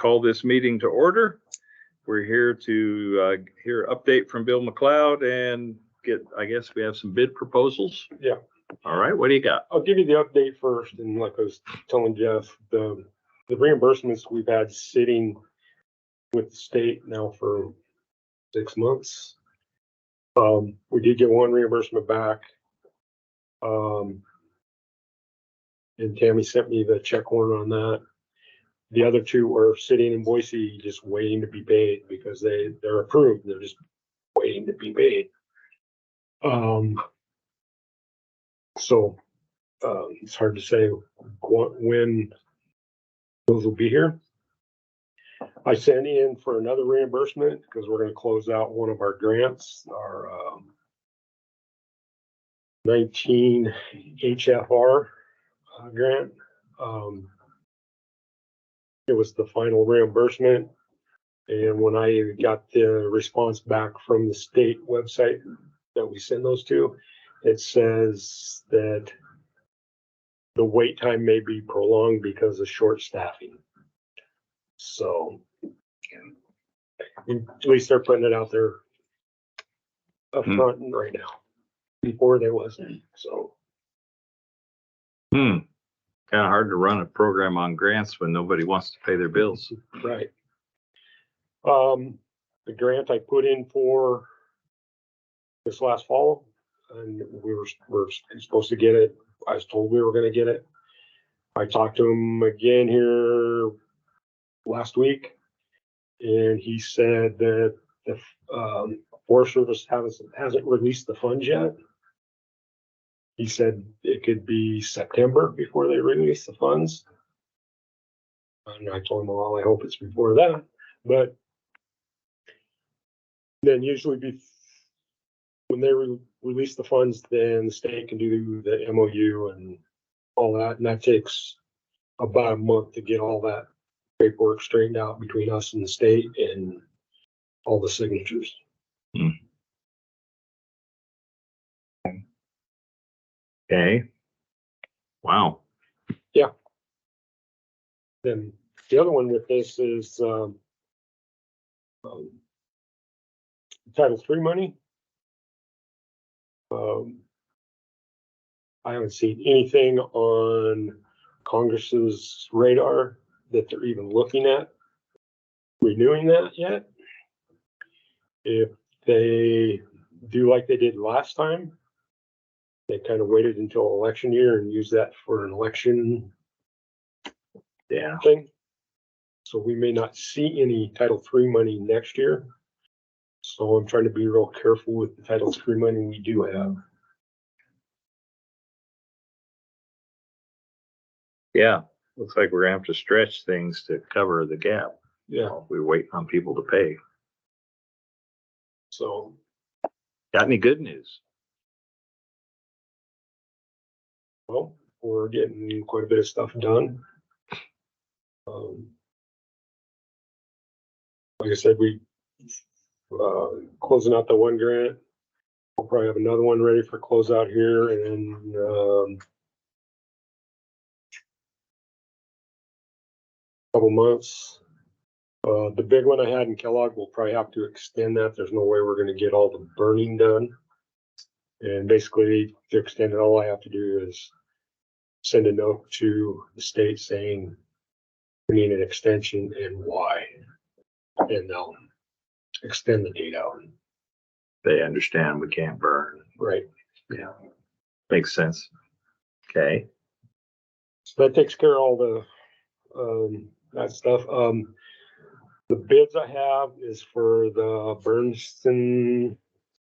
call this meeting to order. We're here to hear an update from Bill McLeod and I guess we have some bid proposals. Yeah. All right, what do you got? I'll give you the update first. And like I was telling Jeff, the reimbursements we've had sitting with the state now for 6 months. We did get one reimbursement back. And Tammy sent me the check warrant on that. The other two are sitting in Boise just waiting to be paid because they're approved. They're just waiting to be paid. So it's hard to say when those will be here. I sent in for another reimbursement because we're going to close out one of our grants, our 19 HFR grant. It was the final reimbursement. And when I got the response back from the state website that we send those to, it says that the wait time may be prolonged because of short staffing. So at least they're putting it out there up front right now. Before there wasn't. So Kind of hard to run a program on grants when nobody wants to pay their bills. right. The grant I put in for this last fall, and we were supposed to get it. I was told we were going to get it. I talked to him again here last week, and he said that the Forest Service hasn't released the funds yet. He said it could be September before they release the funds. And I told him, well, I hope it's before that. But then usually when they release the funds, then the state can do the MOU and all that. And that takes about a month to get all that paperwork straightened out between us and the state and all the signatures. Okay. Wow. Yeah. Then the other one with this is Title III money. I haven't seen anything on Congress's radar that they're even looking at renewing that yet. If they do like they did last time, they kind of waited until election year and used that for an election thing. So we may not see any Title III money next year. So I'm trying to be real careful with the Title III money we do have. Yeah. Looks like we're gonna have to stretch things to cover the gap. Yeah. We wait on people to pay. So Got any good news? well, we're getting quite a bit of stuff done. Like I said, we closing out the one grant. We'll probably have another one ready for closeout here in couple months. The big one I had in Kellogg, we'll probably have to extend that. There's no way we're going to get all the burning done. And basically, to extend it, all I have to do is send a note to the state saying we need an extension and why. And they'll extend the date out. They understand we can't burn. Right. Yeah. Makes sense. Okay. So that takes care of all the that stuff. The bids I have is for the Bernston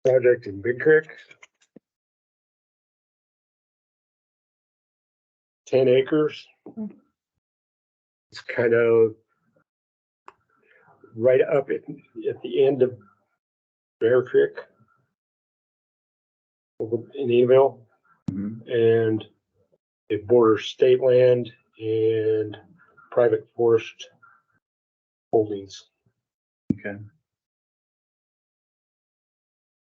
project in Big Creek. 10 acres. It's kind of right up at the end of Bear Creek in Eville. And it borders state land and private forest holdings. Okay.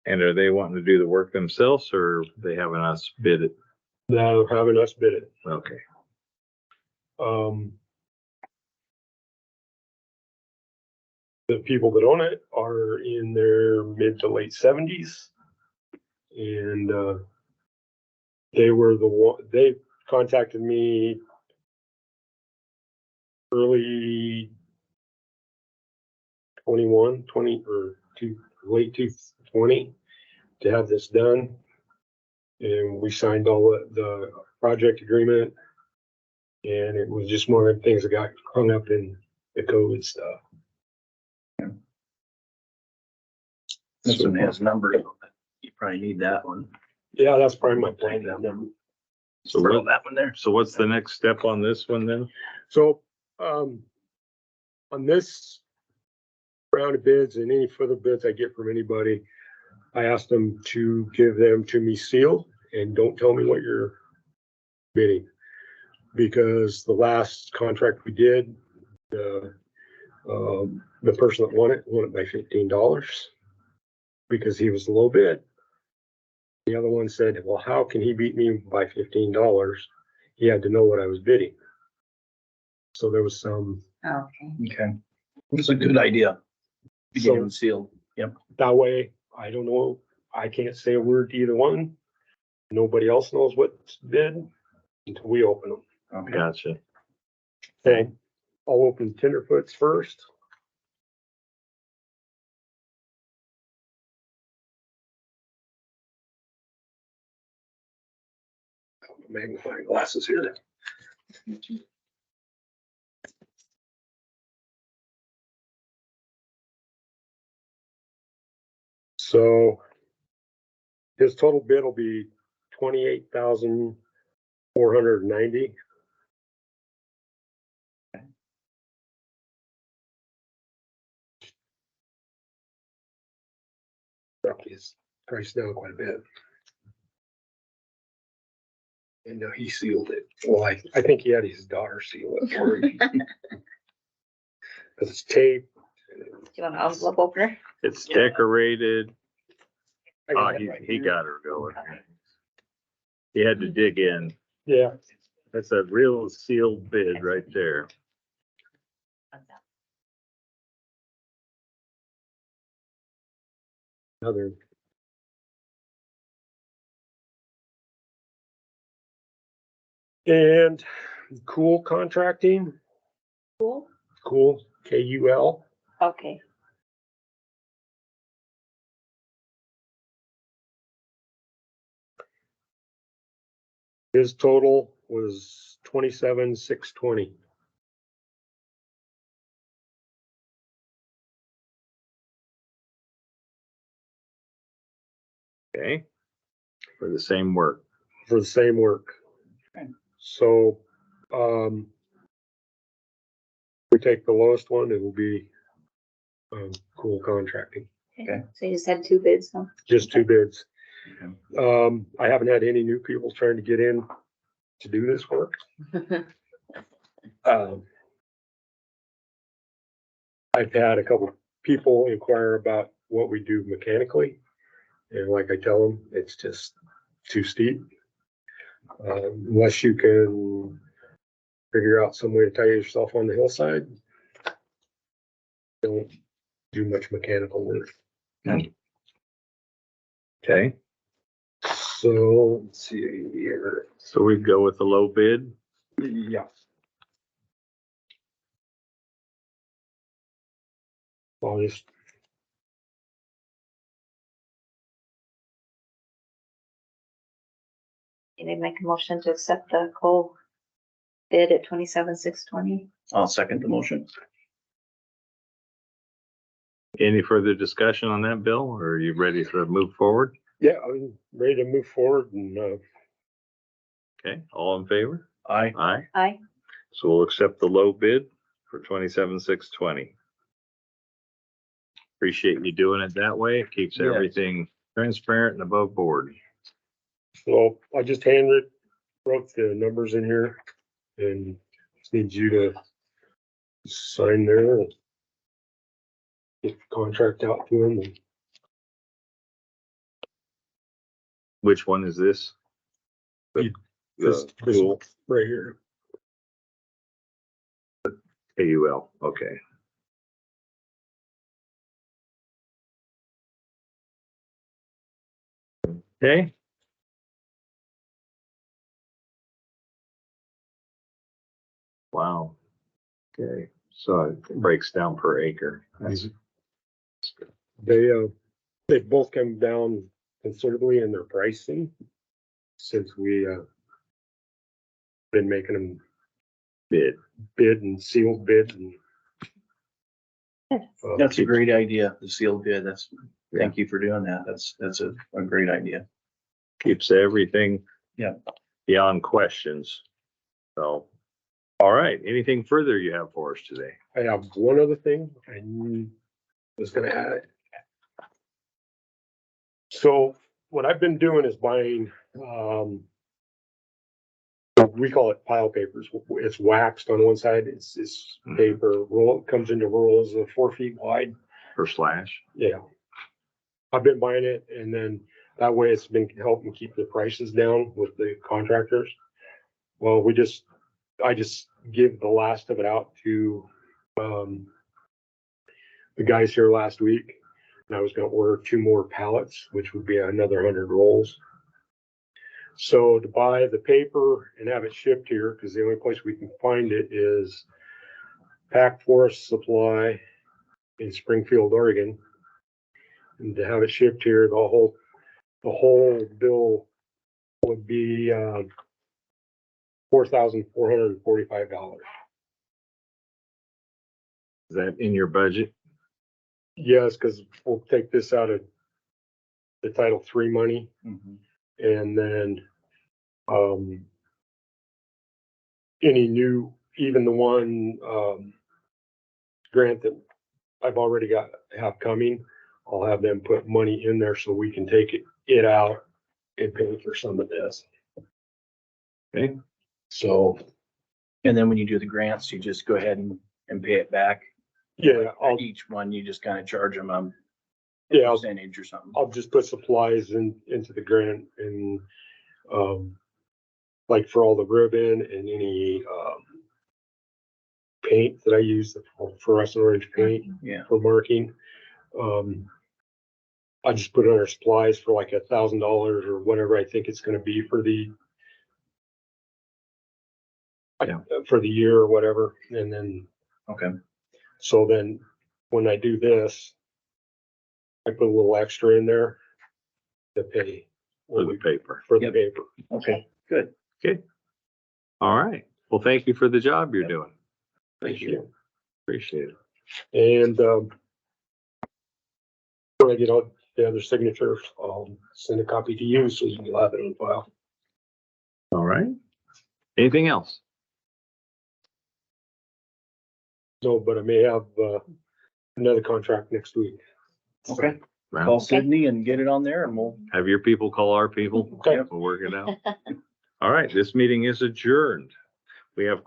And are they wanting to do the work themselves or are they having us bid it? They're having us bid it. Okay. The people that own it are in their mid to late 70s. And they contacted me early 20 or late 2020 to have this done. And we signed all the project agreement. And it was just one of the things that got hung up in the COVID stuff. This one has numbers on it. You probably need that one. Yeah, that's probably my plan. So Throw that one there. So what's the next step on this one then? So, on this round of bids and any further bids I get from anybody, I asked them to give them to me sealed and don't tell me what you're bidding. Because the last contract we did, the person that won it by $15 because he was the low bid. The other one said, well, how can he beat me by $15? He had to know what I was bidding. So there was some. Okay. Okay. It's a good idea. To get them sealed. Yep. That way, I don't know, I can't say a word to either one. Nobody else knows what's bid until we open them. Okay. Gotcha. Okay, I'll open tenderfoots first. Magnifying glasses here. So his total bid will be 28,490. Dropped his price down quite a bit. And now he sealed it. Well, I think he had his daughter seal it for him. Cause it's tape. Do you want an envelope opener? It's decorated. I Oh, got it he right got here. her going. He had to dig in. Yeah, That's a real sealed bid right there. another. And Cool Contracting, Cool. Cool, KUL. Okay. His total was 27,620. Okay. For the same work. For the same work. Okay. So, we take the lowest one, it will be, Cool Contracting, Okay. So you just had two bids, huh? just two bids. Okay. I haven't had any new people trying to get in to do this work. I've had a couple people inquire about what we do mechanically. And like I tell them, it's just too steep. Unless you can figure out some way to tie yourself on the hillside, don't do much mechanical work. Okay. So let's see here. So we go with the low bid. Yeah. I'll just. Can they make a motion to accept the coal bid at 27,620? I'll second the motion. Any further discussion on that, Bill? Or are you ready to move forward? Yeah, I'm ready to move forward and, Okay, all in favor? Aye. Aye. Aye. So we'll accept the low bid for 27,620. Appreciate you doing it that way. It keeps Yes. everything transparent and above board. so I just wrote the numbers in here and just need you to sign there and get the contract out to him. And Which one is this? this Cool. right here. KUL, okay. Okay. Wow. Okay, so it breaks down per acre. That's They both come down considerably in their pricing since we, been making them bid and sealed bid and. That's a great idea, the sealed bid. Thank you for doing that. That's a great idea. keeps everything. Yeah. Beyond questions. So, all right, anything further you have for us today? I have one other thing I was gonna add. So what I've been doing is buying, we call it pile papers. It's waxed on one side. It's paper roll. It comes into rolls of 4 feet wide. For Slash? Yeah. I've been buying it and then that way it's been helping keep the prices down with the contractors. Well, I just give the last of it out to, the guys here last week. And I was gonna order 2 more pallets, which would be another 100 rolls. So to buy the paper and have it shipped here, because the only place we can find it is Pack Forest Supply in Springfield, Oregon. And to have it shipped here, the whole bill would be $4,445. Is that in your budget? Yes, because we'll take this out of the Title III money. Mhm. And then, any new, even the one, grant that I've already have coming, I'll have them put money in there so we can take it out and pay for some of this. Okay. So, And then when you do the grants, you just go ahead and pay it back. yeah, Each one, you just kind of charge them a yeah, percentage or something. I'll just put supplies into the grant and, like for all the ribbon and any, paint that I use, the fluorescent orange paint Yeah. for marking. I just put it under supplies for like $1,000 or whatever I think it's gonna be for the for the year or whatever, and then, Okay. so then when I do this, I put a little extra in there to pay For the paper. for the Yep. paper. Okay, good. Okay. All right. Well, thank you for the job you're Yep. doing. Thank you. Appreciate it. And, when I get all the other signatures, I'll send a copy to you so you can have it on file. All right. Anything else? No, but I may have, another contract next week. Okay. Well, Call Sydney and get it on there and we'll. have your people call our people. Okay. We'll work it out. All right, this meeting is adjourned. We have